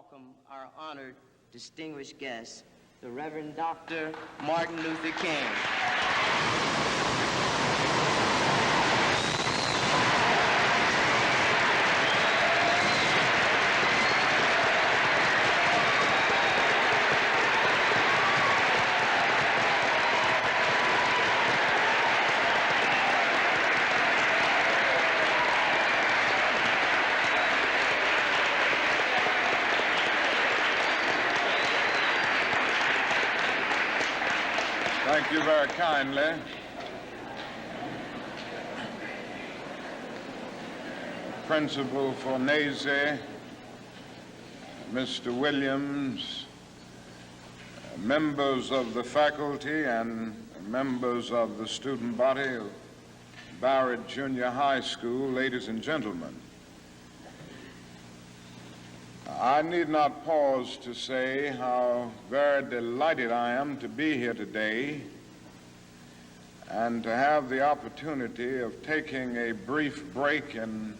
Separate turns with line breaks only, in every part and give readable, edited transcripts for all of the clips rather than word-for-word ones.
welcome our honored, distinguished guest, the Reverend Dr. Martin Luther King.
Thank you very kindly. Principal for NOIZ, Mr. Williams, members of the faculty and members of the student body of Barrett Junior High School, ladies and gentlemen. I need not pause to say how very delighted I am to be here today and to have the opportunity of taking a brief break in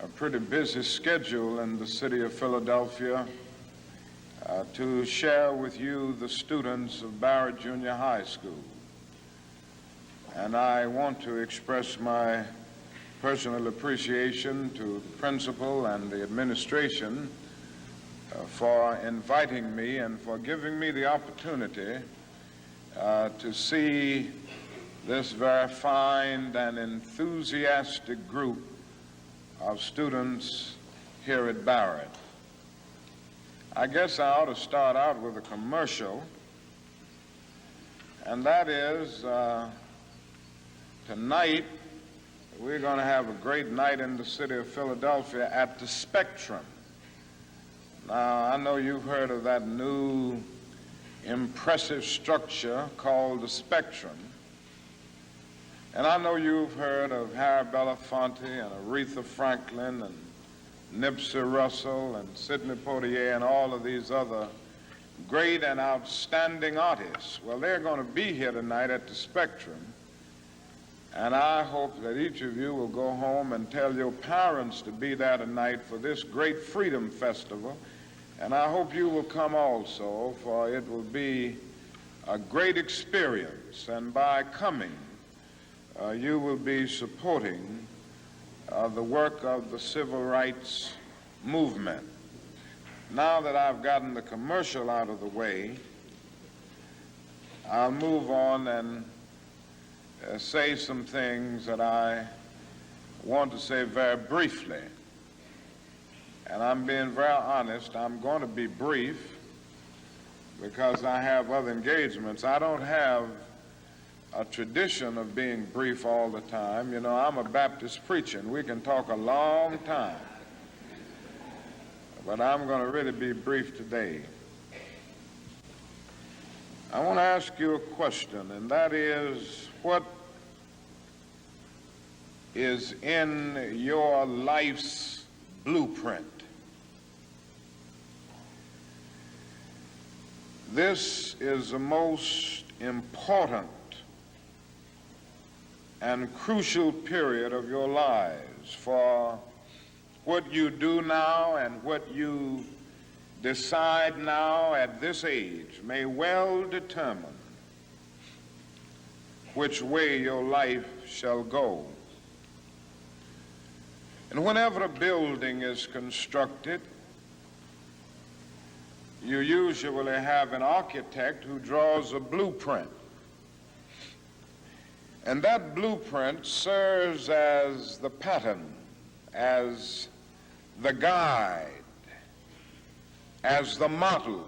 a pretty busy schedule in the city of Philadelphia to share with you the students of Barrett Junior High School. And I want to express my personal appreciation to the principal and the administration for inviting me and for giving me the opportunity to see this very fine and enthusiastic group of students here at Barrett. I guess I ought to start out with a commercial, and that is tonight we're going to have a great night in the city of Philadelphia at the Spectrum. Now, I know you've heard of that new impressive structure called the Spectrum. And I know you've heard of Harry Belafonte and Aretha Franklin and Nipsey Russell and Sidney Poitier and all of these other great and outstanding artists. Well, they're going to be here tonight at the Spectrum. And I hope that each of you will go home and tell your parents to be there tonight for this great Freedom Festival. And I hope you will come also, for it will be a great experience. And by coming, you will be supporting the work of the civil rights movement. Now that I've gotten the commercial out of the way, I'll move on and say some things that I want to say very briefly. And I'm being very honest, I'm going to be brief because I have other engagements. I don't have a tradition of being brief all the time. You know, I'm a Baptist preacher, and we can talk a long time. But I'm going to really be brief today. I want to ask you a question, and that is, what is in your life's blueprint? This is the most important and crucial period of your lives, for what you do now and what you decide now at this age may well determine which way your life shall go. And whenever a building is constructed, you usually have an architect who draws a blueprint. And that blueprint serves as the pattern, as the guide, as the model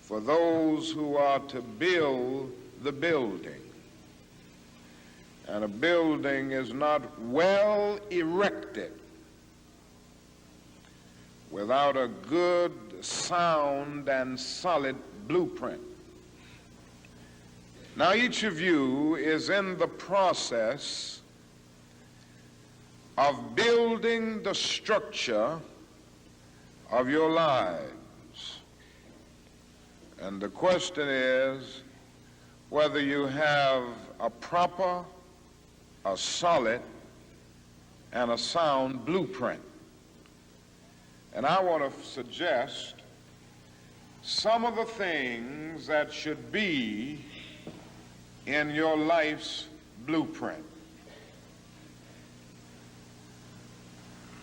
for those who are to build the building. And a building is not well erected without a good, sound, and solid blueprint. Now, each of you is in the process of building the structure of your lives. And the question is whether you have a proper, a solid, and a sound blueprint. And I want to suggest some of the things that should be in your life's blueprint.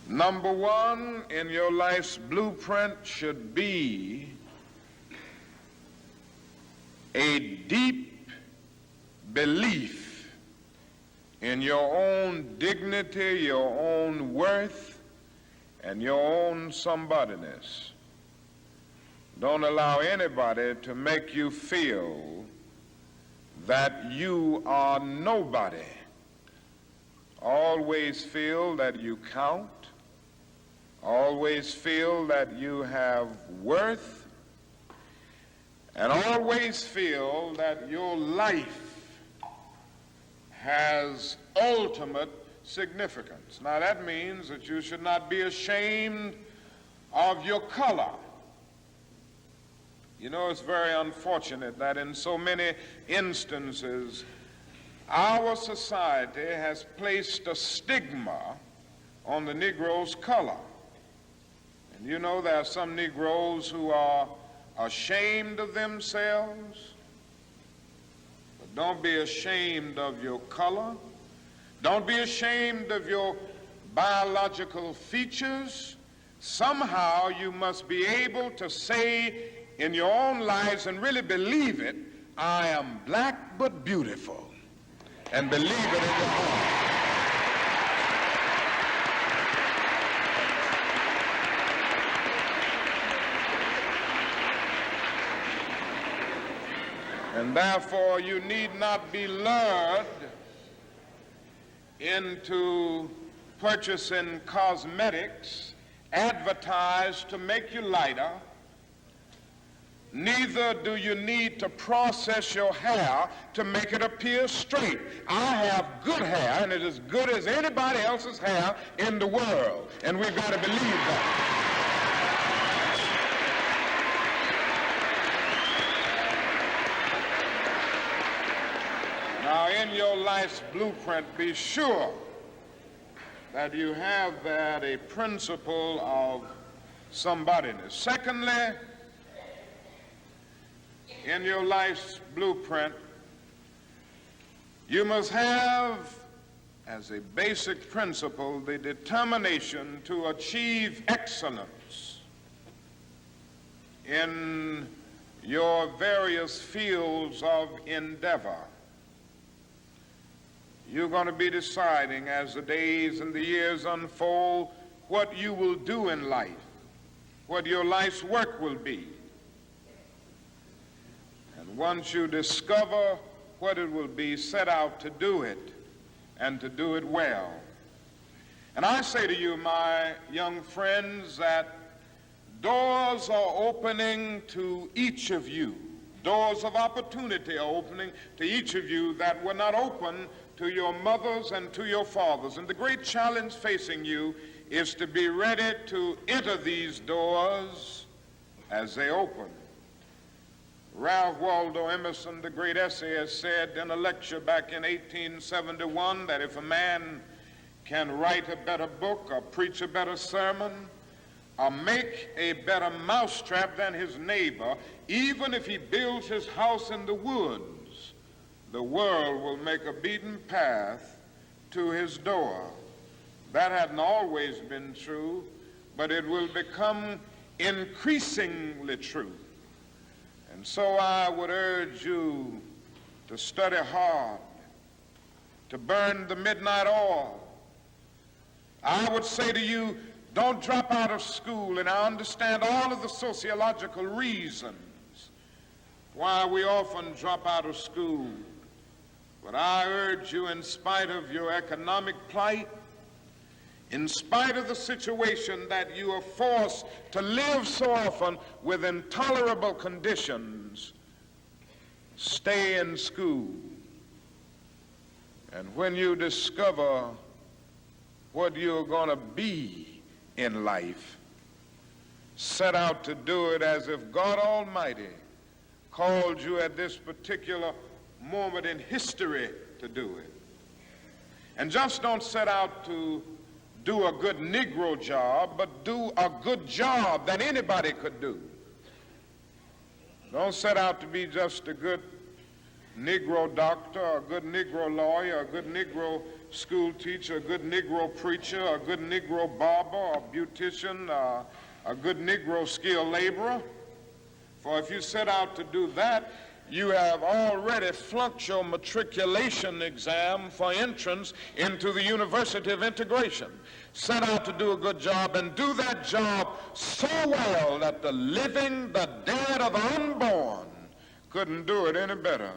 Number one in your life's blueprint should be a deep belief in your own dignity, your own worth, and your own somebodyness. Don't allow anybody to make you feel that you are nobody. Always feel that you count. Always feel that you have worth. And always feel that your life has ultimate significance. Now that means that you should not be ashamed of your color. You know, it's very unfortunate that in so many instances our society has placed a stigma on the Negro's color. And you know, there are some Negroes who are ashamed of themselves. But don't be ashamed of your color. Don't be ashamed of your biological features. Somehow you must be able to say in your own lives and really believe it, I am black but beautiful. And believe it in your heart. And therefore you need not be lured into purchasing cosmetics advertised to make you lighter. Neither do you need to process your hair to make it appear straight. I have good hair, and it is as good as anybody else's hair in the world, and we've got to believe that. Now, in your life's blueprint, be sure that you have that a principle of somebodyness. Secondly, in your life's blueprint, you must have as a basic principle the determination to achieve excellence in your various fields of endeavor. You're going to be deciding as the days and the years unfold what you will do in life, what your life's work will be. And once you discover what it will be, set out to do it and to do it well. And I say to you, my young friends, that doors are opening to each of you. Doors of opportunity are opening to each of you that were not open to your mothers and to your fathers. And the great challenge facing you is to be ready to enter these doors as they open. Ralph Waldo Emerson, the great essayist, said in a lecture back in 1871 that if a man can write a better book or preach a better sermon or make a better mousetrap than his neighbor, even if he builds his house in the woods, the world will make a beaten path to his door. That hadn't always been true, but it will become increasingly true. And so I would urge you to study hard, to burn the midnight oil. I would say to you, don't drop out of school, and I understand all of the sociological reasons why we often drop out of school. But I urge you, in spite of your economic plight, in spite of the situation that you are forced to live so often with intolerable conditions, stay in school. And when you discover what you're going to be in life, set out to do it as if God Almighty called you at this particular moment in history to do it. And just don't set out to do a good Negro job, but do a good job that anybody could do. Don't set out to be just a good Negro doctor, a good Negro lawyer, a good Negro school teacher, a good Negro preacher, a good Negro barber, a beautician, a good Negro skilled laborer. For if you set out to do that, you have already flunked your matriculation exam for entrance into the University of Integration. Set out to do a good job and do that job so well that the living, the dead, or the unborn couldn't do it any better.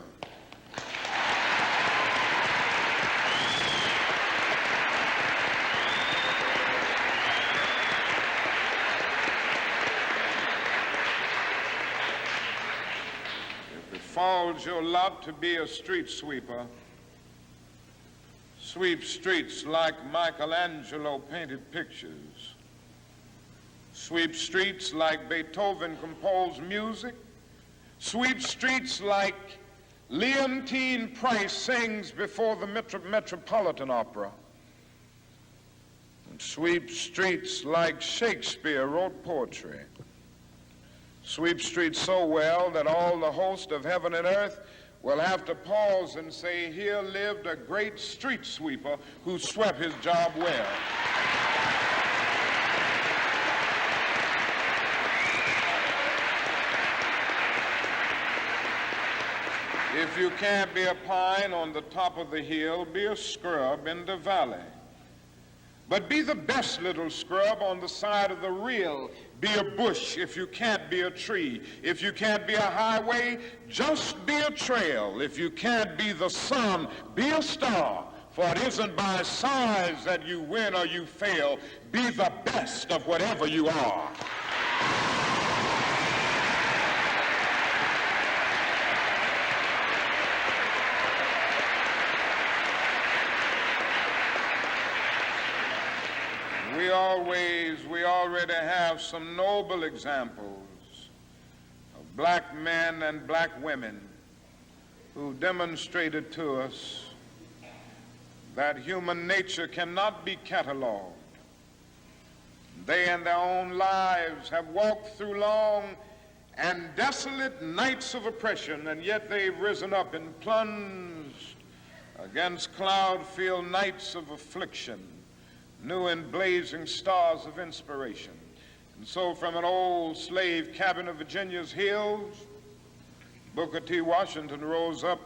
Falls your lot to be a street sweeper. Sweep streets like Michelangelo painted pictures. Sweep streets like Beethoven composed music. Sweep streets like Leontine Price sings before the Metropolitan Opera. And sweep streets like Shakespeare wrote poetry. Sweep streets so well that all the host of heaven and earth will have to pause and say, here lived a great street sweeper who swept his job well. If you can't be a pine on the top of the hill, be a scrub in the valley. But be the best little scrub on the side of the rill. Be a bush if you can't be a tree. If you can't be a highway, just be a trail. If you can't be the sun, be a star. For it isn't by size that you win or you fail. Be the best of whatever you are. We already have some noble examples of black men and black women who demonstrated to us that human nature cannot be cataloged. They in their own lives have walked through long and desolate nights of oppression, and yet they've risen up and plunged against cloud-filled nights of affliction, new and blazing stars of inspiration. And so from an old slave cabin of Virginia's hills, Booker T. Washington rose up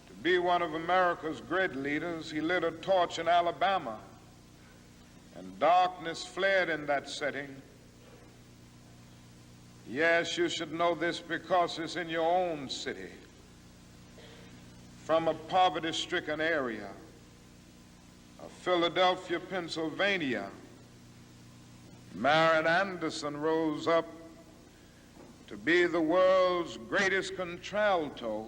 to be one of America's great leaders. He lit a torch in Alabama, and darkness fled in that setting. Yes, you should know this because it's in your own city. From a poverty-stricken area of Philadelphia, Pennsylvania, Marion Anderson rose up to be the world's greatest contralto,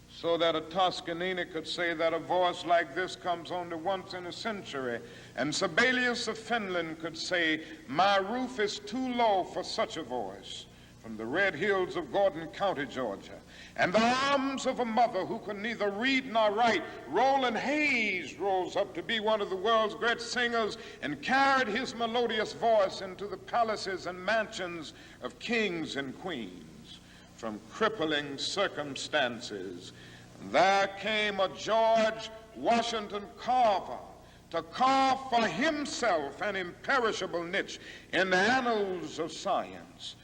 so that a Toscanini could say that a voice like this comes only once in a century. And Sibelius of Finland could say, my roof is too low for such a voice, from the red hills of Gordon County, Georgia. And the arms of a mother who could neither read nor write, Roland Hayes rose up to be one of the world's great singers and carried his melodious voice into the palaces and mansions of kings and queens. From crippling circumstances, there came a George Washington Carver to carve for himself an imperishable niche in the annals of science.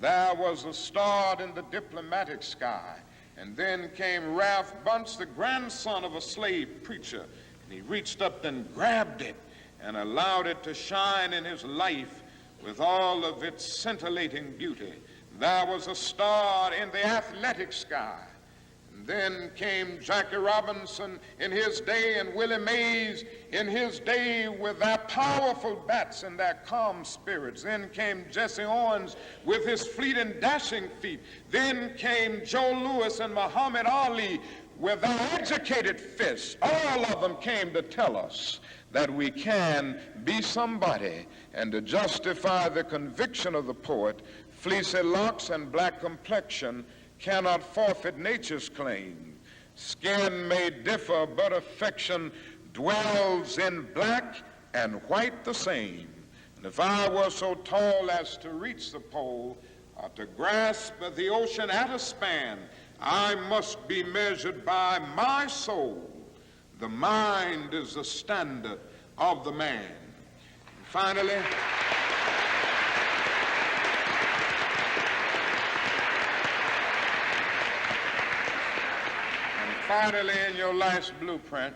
There was a star in the diplomatic sky, and then came Ralph Bunce, the grandson of a slave preacher, and he reached up and grabbed it and allowed it to shine in his life with all of its scintillating beauty. There was a star in the athletic sky. And then came Jackie Robinson in his day and Willie Mays in his day with their powerful bats and their calm spirits. Then came Jesse Owens with his fleet and dashing feet. Then came Joe Louis and Muhammad Ali with their educated fists. All of them came to tell us that we can be somebody, and to justify the conviction of the poet, fleecy locks and black complexion cannot forfeit nature's claim. Skin may differ, but affection dwells in black and white the same. And if I were so tall as to reach the pole, or to grasp the ocean at a span, I must be measured by my soul. The mind is the standard of the man. And finally, in your life's blueprint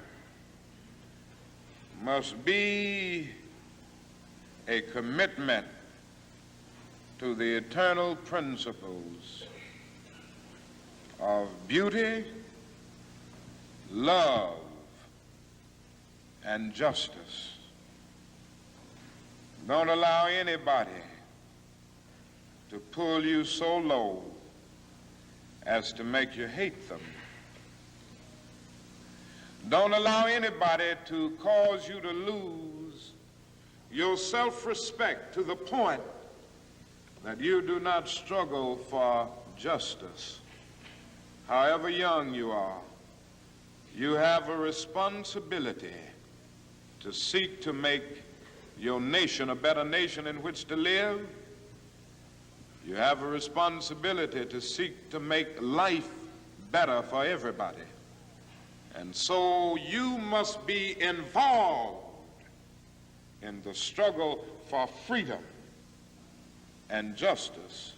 must be a commitment to the eternal principles of beauty, love, and justice. Don't allow anybody to pull you so low as to make you hate them. Don't allow anybody to cause you to lose your self-respect to the point that you do not struggle for justice. However young you are, you have a responsibility to seek to make your nation a better nation in which to live. You have a responsibility to seek to make life better for everybody. And so you must be involved in the struggle for freedom and justice.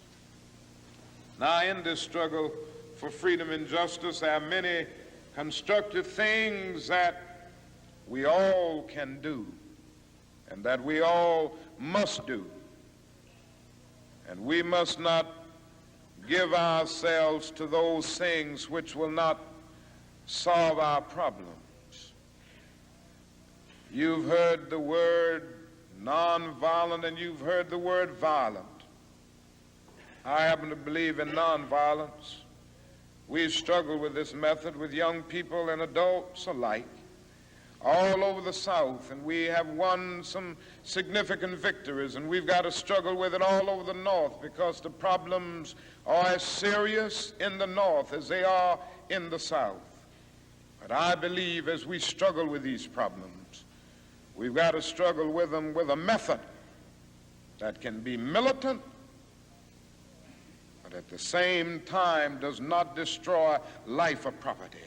Now, in this struggle for freedom and justice, there are many constructive things that we all can do and that we all must do. And we must not give ourselves to those things which will not solve our problems. You've heard the word nonviolent and you've heard the word violent. I happen to believe in nonviolence. We've struggled with this method with young people and adults alike all over the South, and we have won some significant victories, and we've got to struggle with it all over the North because the problems are as serious in the North as they are in the South. But I believe as we struggle with these problems, we've got to struggle with them with a method that can be militant, but at the same time does not destroy life or property.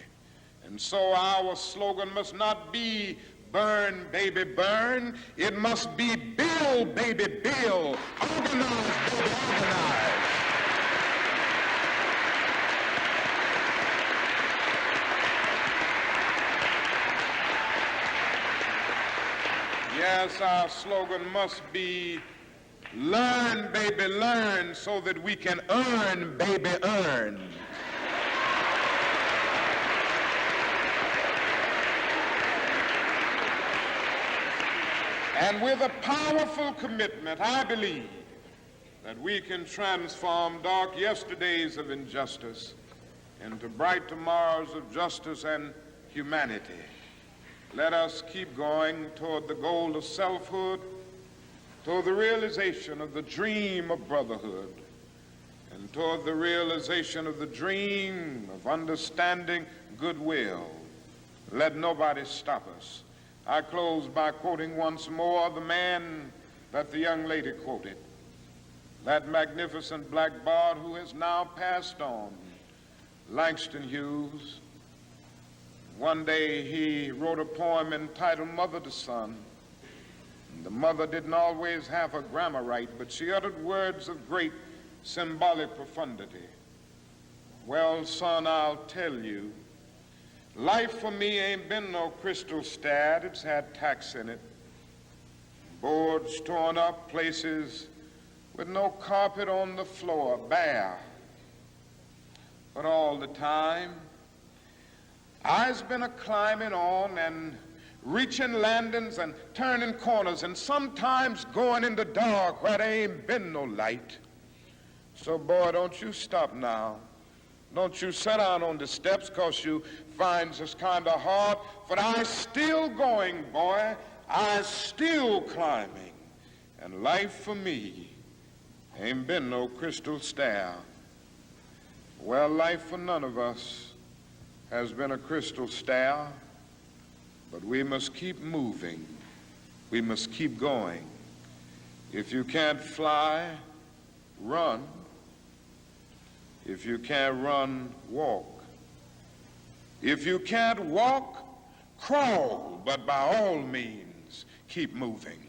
And so our slogan must not be burn, baby, burn. It must be build, baby, build. Organize, baby, organize. Yes, our slogan must be learn, baby, learn, so that we can earn, baby, earn. And with a powerful commitment, I believe that we can transform dark yesterdays of injustice into bright tomorrows of justice and humanity. Let us keep going toward the goal of selfhood, toward the realization of the dream of brotherhood, and toward the realization of the dream of understanding goodwill. Let nobody stop us. I close by quoting once more the man that the young lady quoted, that magnificent black bard who has now passed on, Langston Hughes. One day he wrote a poem entitled Mother to Son. The mother didn't always have her grammar right, but she uttered words of great symbolic profundity. Well, son, I'll tell you, life for me ain't been no crystal stad. It's had tacks in it, boards torn up, places with no carpet on the floor, bare. But all the time, I's been a-climbing on and reaching landings and turning corners and sometimes going in the dark where there ain't been no light. So, boy, don't you stop now. Don't you sit down on the steps 'cause you find this kind of hard. But I's still going, boy. I's still climbing. And life for me ain't been no crystal stair. Well, life for none of us has been a crystal stair. But we must keep moving. We must keep going. If you can't fly, run. If you can't run, walk. If you can't walk, crawl. But by all means, keep moving.